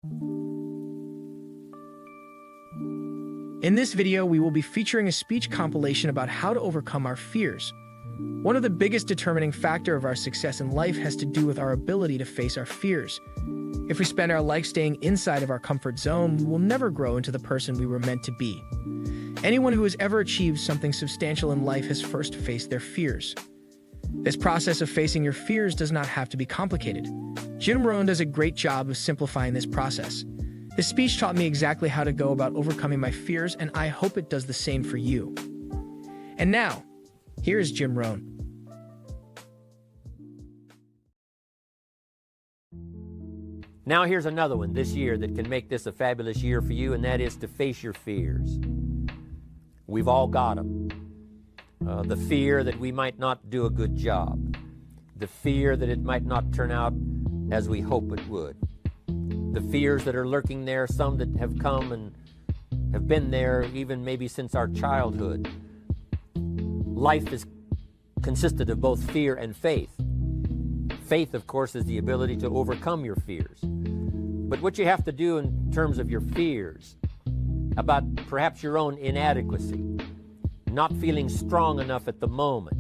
In this video, we will be featuring a speech compilation about how to overcome our fears. One of the biggest determining factor of our success in life has to do with our ability to face our fears. If we spend our life staying inside of our comfort zone, we will never grow into the person we were meant to be. Anyone who has ever achieved something substantial in life has first faced their fears. This process of facing your fears does not have to be complicated. Jim Rohn does a great job of simplifying this process. This speech taught me exactly how to go about overcoming my fears, and I hope it does the same for you. And now, here is Jim Rohn. Now here's another one this year that can make this a fabulous year for you, and that is to face your fears. We've all got them. The fear that we might not do a good job. The fear that it might not turn out as we hope it would. The fears that are lurking there, some that have come and have been there even maybe since our childhood. Life is consisted of both fear and faith. Faith, of course, is the ability to overcome your fears. But what you have to do in terms of your fears, about perhaps your own inadequacy, not feeling strong enough at the moment,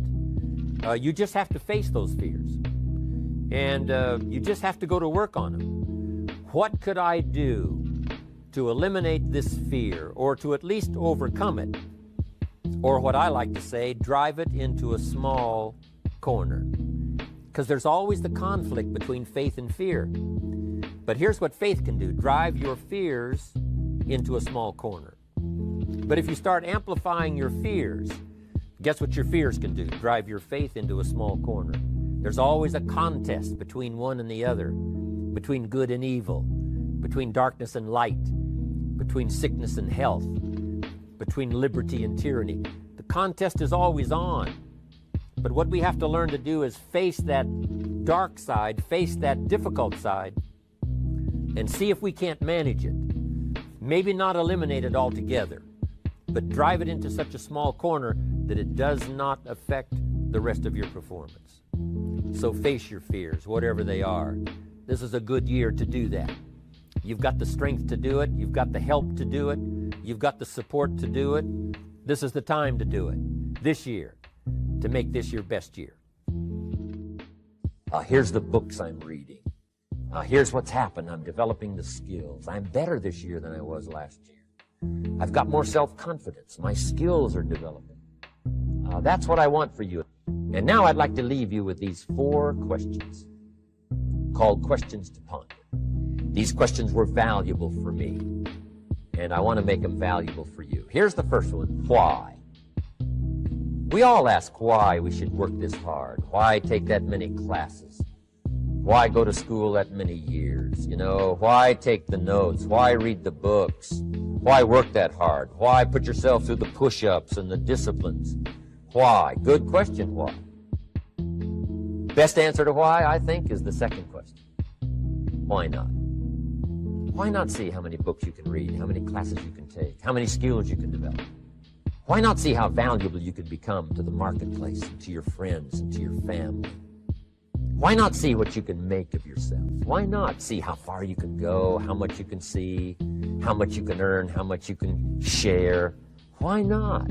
you just have to face those fears. And you just have to go to work on them. What could I do to eliminate this fear, or to at least overcome it? Or what I like to say, drive it into a small corner. Because there's always the conflict between faith and fear. But here's what faith can do. Drive your fears into a small corner. But if you start amplifying your fears, guess what your fears can do? Drive your faith into a small corner. There's always a contest between one and the other, between good and evil, between darkness and light, between sickness and health, between liberty and tyranny. The contest is always on. But what we have to learn to do is face that dark side, face that difficult side, and see if we can't manage it. Maybe not eliminate it altogether, but drive it into such a small corner that it does not affect the rest of your performance. So face your fears, whatever they are. This is a good year to do that. You've got the strength to do it. You've got the help to do it. You've got the support to do it. This is the time to do it, this year, to make this your best year. Here's the books I'm reading. Here's what's happened. I'm developing the skills. I'm better this year than I was last year. I've got more self-confidence. My skills are developing. That's what I want for you. And now I'd like to leave you with these 4 questions called questions to ponder. These questions were valuable for me, and I want to make them valuable for you. Here's the first one. Why? We all ask why we should work this hard. Why take that many classes? Why go to school that many years? You know, why take the notes? Why read the books? Why work that hard? Why put yourself through the push-ups and the disciplines? Why? Good question, why? Best answer to why, I think, is the second question. Why not? Why not see how many books you can read, how many classes you can take, how many skills you can develop? Why not see how valuable you can become to the marketplace, and to your friends, and to your family? Why not see what you can make of yourself? Why not see how far you can go, how much you can see, how much you can earn, how much you can share? Why not?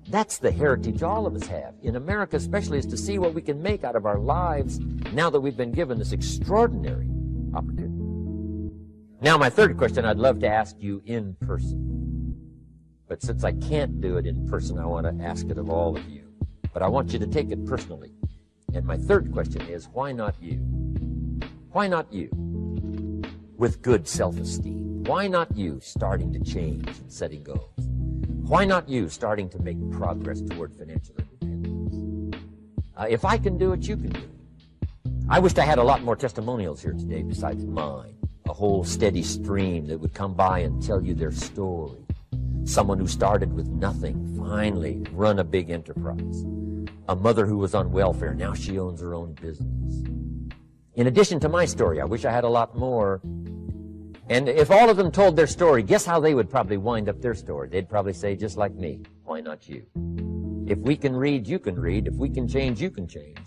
That's the heritage all of us have, in America especially, is to see what we can make out of our lives now that we've been given this extraordinary opportunity. Now, my third question I'd love to ask you in person. But since I can't do it in person, I want to ask it of all of you. But I want you to take it personally. And my third question is, why not you? Why not you? With good self-esteem. Why not you starting to change and setting goals? Why not you starting to make progress toward financial independence? If I can do it, you can do it. I wished I had a lot more testimonials here today besides mine. A whole steady stream that would come by and tell you their story. Someone who started with nothing, finally run a big enterprise. A mother who was on welfare, now she owns her own business. In addition to my story, I wish I had a lot more. And if all of them told their story, guess how they would probably wind up their story? They'd probably say, just like me, why not you? If we can read, you can read. If we can change, you can change.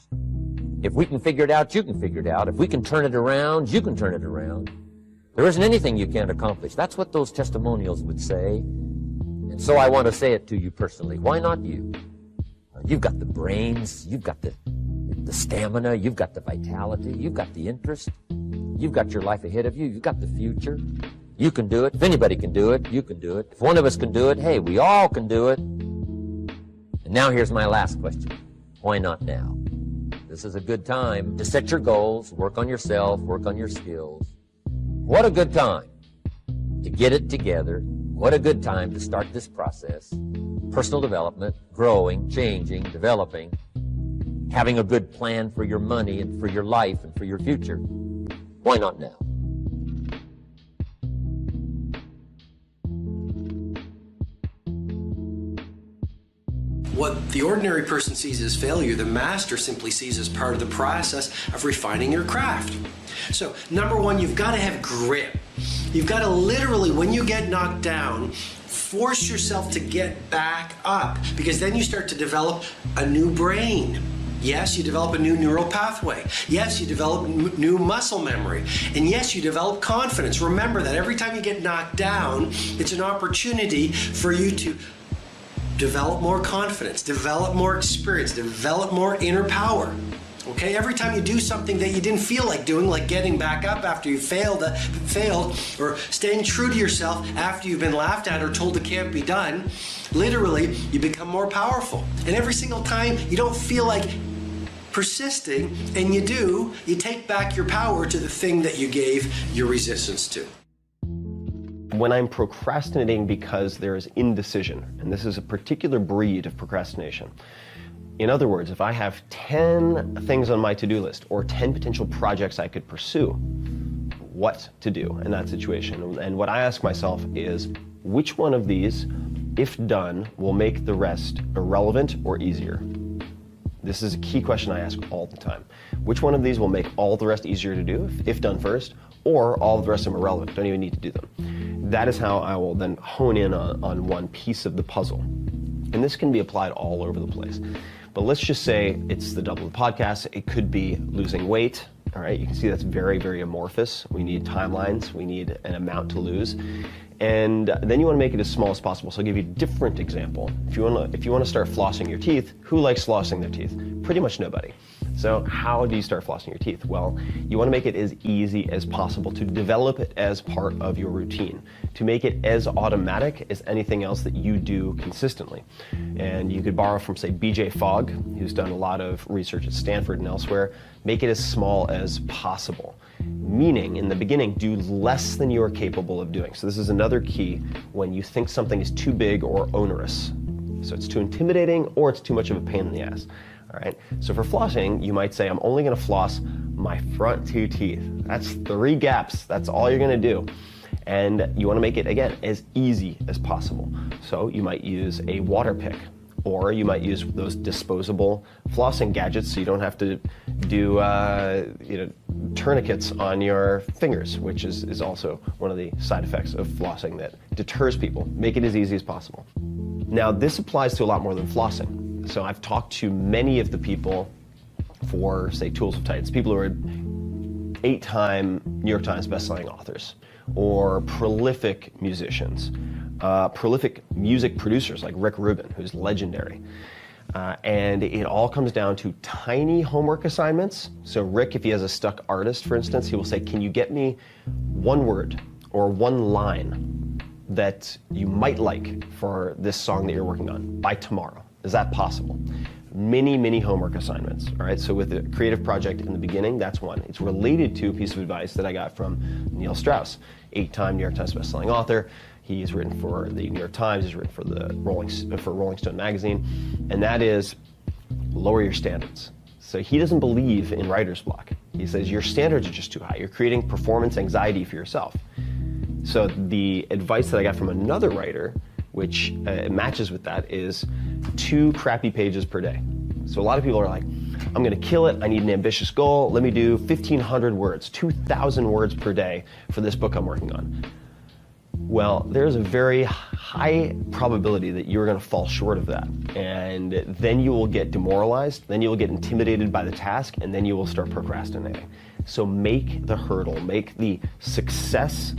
If we can figure it out, you can figure it out. If we can turn it around, you can turn it around. There isn't anything you can't accomplish. That's what those testimonials would say. And so I want to say it to you personally. Why not you? You've got the brains, you've got the stamina, you've got the vitality, you've got the interest, you've got your life ahead of you, you've got the future. You can do it. If anybody can do it, you can do it. If one of us can do it, hey, we all can do it. And now here's my last question. Why not now? This is a good time to set your goals, work on yourself, work on your skills. What a good time to get it together. What a good time to start this process. Personal development, growing, changing, developing, having a good plan for your money and for your life and for your future. Why not now? What the ordinary person sees as failure, the master simply sees as part of the process of refining your craft. So, number one, you've got to have grit. You've got to literally, when you get knocked down, force yourself to get back up, because then you start to develop a new brain. Yes, you develop a new neural pathway. Yes, you develop new muscle memory. And yes, you develop confidence. Remember that every time you get knocked down, it's an opportunity for you to develop more confidence, develop more experience, develop more inner power. Okay, every time you do something that you didn't feel like doing, like getting back up after you failed, or staying true to yourself after you've been laughed at or told it can't be done, literally, you become more powerful. And every single time you don't feel like persisting, and you do, you take back your power to the thing that you gave your resistance to. When I'm procrastinating because there is indecision, and this is a particular breed of procrastination. In other words, if I have 10 things on my to-do list or 10 potential projects I could pursue, what to do in that situation? And what I ask myself is, which one of these, if done, will make the rest irrelevant or easier? This is a key question I ask all the time. Which one of these will make all the rest easier to do, if done first, or all of the rest of them irrelevant, don't even need to do them? That is how I will then hone in on one piece of the puzzle. And this can be applied all over the place. But let's just say it's the double of the podcast. It could be losing weight. All right, you can see that's very, very amorphous. We need timelines. We need an amount to lose. And then you want to make it as small as possible. So I'll give you a different example. If you want to start flossing your teeth, who likes flossing their teeth? Pretty much nobody. So how do you start flossing your teeth? Well, you want to make it as easy as possible, to develop it as part of your routine, to make it as automatic as anything else that you do consistently. And you could borrow from, say, BJ Fogg, who's done a lot of research at Stanford and elsewhere. Make it as small as possible. Meaning, in the beginning, do less than you are capable of doing. So this is another key when you think something is too big or onerous. So it's too intimidating or it's too much of a pain in the ass. All right, so for flossing, you might say, I'm only gonna floss my front 2 teeth. That's 3 gaps, that's all you're gonna do. And you wanna make it, again, as easy as possible. So you might use a water pick, or you might use those disposable flossing gadgets so you don't have to do tourniquets on your fingers, which is also one of the side effects of flossing that deters people. Make it as easy as possible. Now, this applies to a lot more than flossing. So I've talked to many of the people for, say, Tools of Titans, people who are 8-time New York Times bestselling authors, or prolific musicians, prolific music producers like Rick Rubin, who's legendary. And it all comes down to tiny homework assignments. So Rick, if he has a stuck artist, for instance, he will say, can you get me 1 word or 1 line that you might like for this song that you're working on by tomorrow? Is that possible? Many, many homework assignments, all right? So with the creative project in the beginning, that's one. It's related to a piece of advice that I got from Neil Strauss, 8-time New York Times bestselling author. He's written for the New York Times, he's written for Rolling Stone magazine, and that is lower your standards. So he doesn't believe in writer's block. He says your standards are just too high. You're creating performance anxiety for yourself. So the advice that I got from another writer, which matches with that, is 2 crappy pages per day. So a lot of people are like, I'm gonna kill it, I need an ambitious goal, let me do 1,500 words, 2,000 words per day for this book I'm working on. Well, there's a very high probability that you're going to fall short of that. And then you will get demoralized, then you will get intimidated by the task, and then you will start procrastinating. So make the hurdle, make the success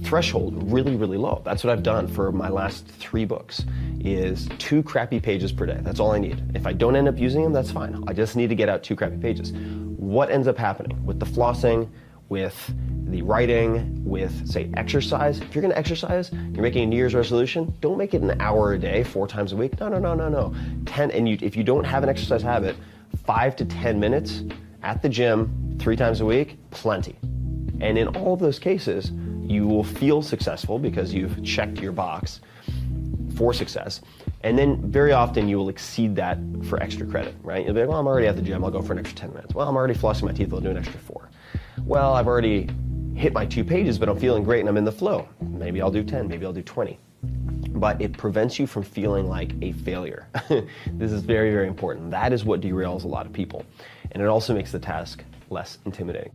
threshold really, really low. That's what I've done for my last 3 books, is 2 crappy pages per day. That's all I need. If I don't end up using them, that's fine. I just need to get out 2 crappy pages. What ends up happening with the flossing, with the writing, with, say, exercise? If you're going to exercise, you're making a New Year's resolution, don't make it an hour a day, 4 times a week. No. 10, and if you don't have an exercise habit, 5 to 10 minutes at the gym 3 times a week, plenty. And in all of those cases, you will feel successful because you've checked your box for success. And then very often you will exceed that for extra credit, right? You'll be like, well, I'm already at the gym, I'll go for an extra 10 minutes. Well, I'm already flossing my teeth, I'll do an extra 4. Well, I've already hit my 2 pages, but I'm feeling great and I'm in the flow. Maybe I'll do 10, maybe I'll do 20. But it prevents you from feeling like a failure. This is very, very important. That is what derails a lot of people. And it also makes the task less intimidating.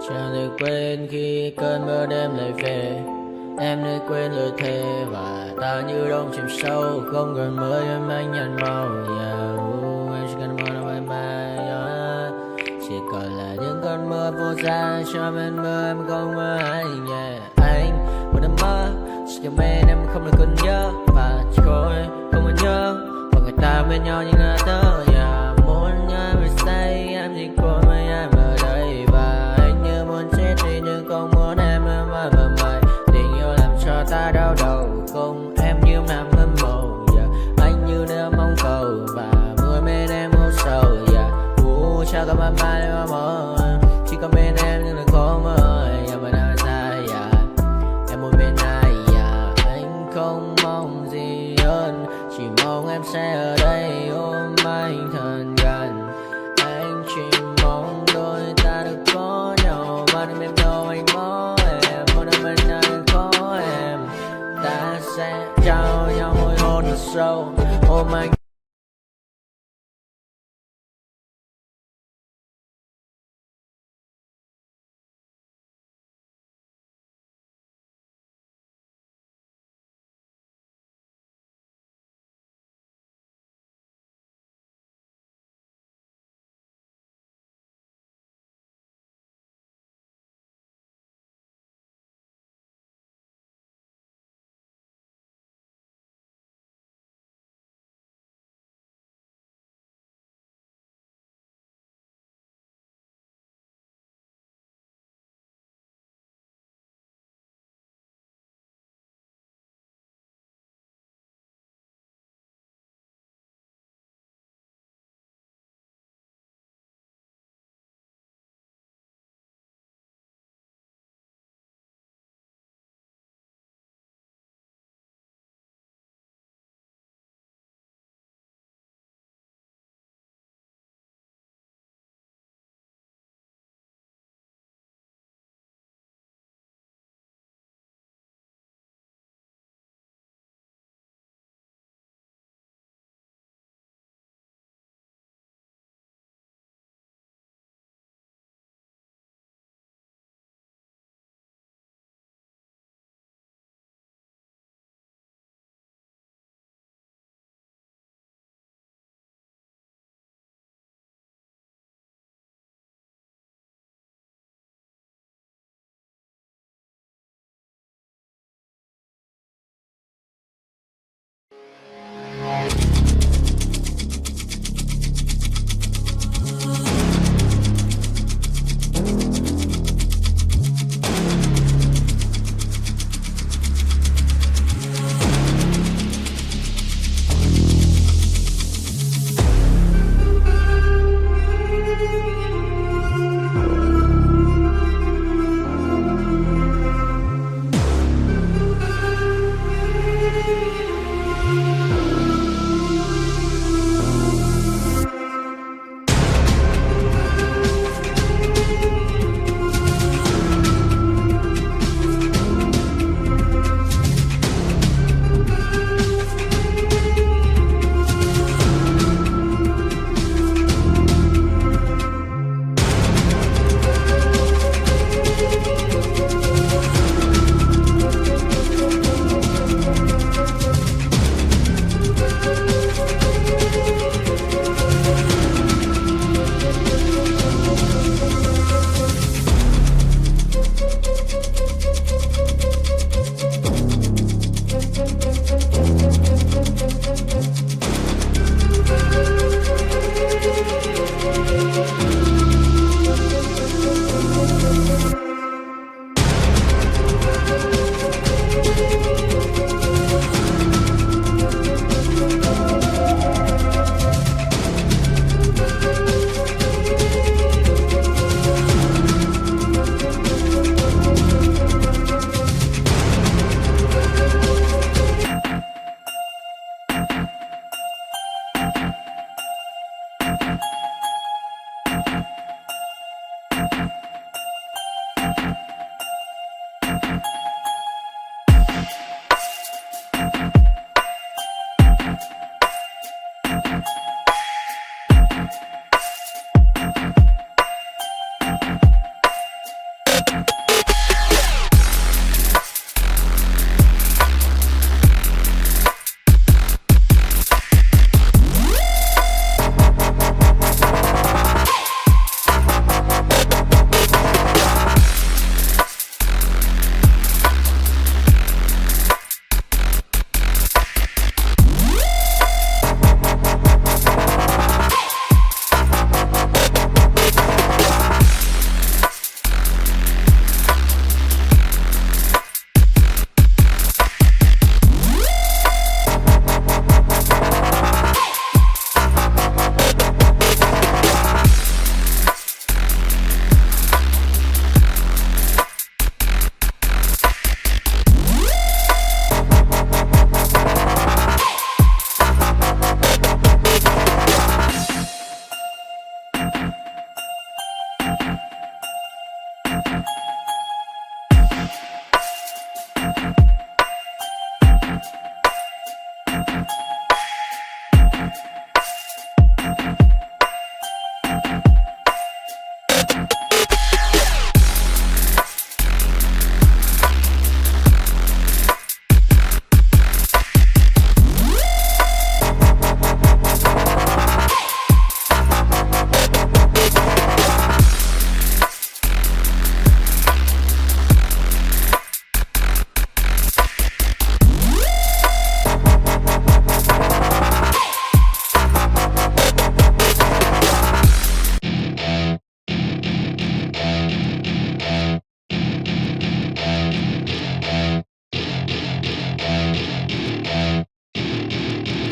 Chẳng được quên khi cơn mưa đêm lại về. Em đã quên lời thề và ta như đông chìm sâu. Không cần mơ em anh nhận màu. Em chỉ cần mơ đâu bye bye. Chỉ còn là những cơn mưa vô giá. Cho bên mơ em không mơ anh. Anh một đêm mơ chỉ cần bên em không được còn nhớ. Và chỉ có em không còn nhớ. Và người ta bên nhau như ngã tớ. Muốn nhớ về say em chỉ có mấy em ở đây. Và anh như muốn chết đi nhưng không muốn em mơ mày. Tình yêu làm cho ta đau đầu. Không em như nằm mơ mộng. Anh như nếu mong cầu. Và mưa bên em ngủ sầu. Chào cả mai mai em mơ. Chỉ có bên em nhưng là khó mơ. Mà đang xa em muốn bên ai. Anh không mong gì hơn. Chỉ mong em sẽ ở đây ôm anh thật gần. Anh chỉ mong đôi ta được có nhau. Mà đừng em đâu anh có em. Muốn em bên anh có em. Ta sẽ trao nhau môi hôn thật sâu. Ôm anh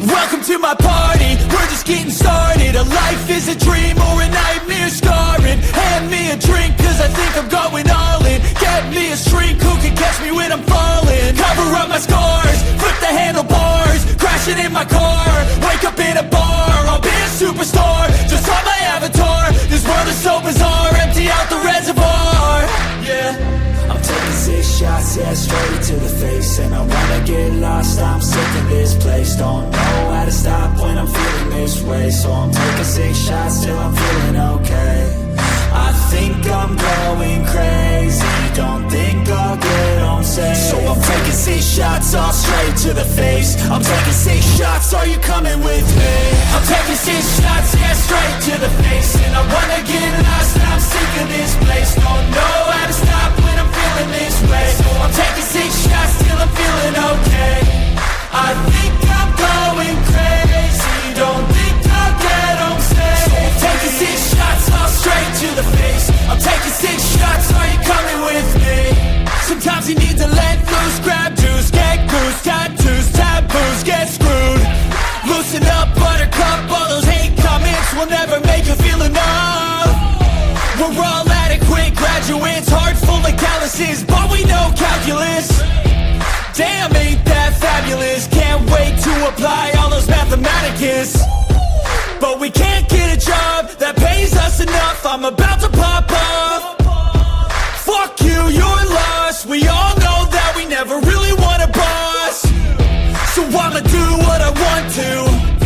Welcome to my party, we're just getting started. A life is a dream or a nightmare scarring. Hand me a drink cause I think I'm going all in. Get me a shrink who can catch me when I'm falling. Cover up my scars, flip the handlebars. Crashing in my car, wake up in a bar. I'll be a superstar, just on my avatar. This world is so bizarre, empty out the reservoir. Yeah, I'm taking 6 shots, yeah, straight to the face. And I wanna get lost, I'm sick of this place. Don't know how to stop when I'm feeling this way. So I'm taking 6 shots till I'm feeling okay. I think I'm going crazy, don't think I'll get home safe. So I'm taking 6 shots, all straight to the face. I'm taking 6 shots, are you coming with me? I'm taking 6 shots, yeah, straight to the face. And I wanna get lost, I'm sick of this place. Don't know how to stop when I'm feeling this way. So I'm taking 6 shots till I'm feeling okay. I think I'm going crazy, don't think I'll get home safe. So I'm taking 6 shots, all straight to the face. I'm taking 6 shots, are you coming with me? Sometimes you need to let loose, grab juice, get goose, tattoos, taboos, get screwed. Loosen up, buttercup, all those hate comments will never make you feel enough. We're all adequate graduates, heart full of calluses, but we know calculus. Damn, ain't that fabulous? Can't wait to apply all those mathematicus. But we can't get a job that pays us enough. I'm about to pop up. Fuck you, you're lost. We all know that we never really want a boss. So I'ma do what I want to.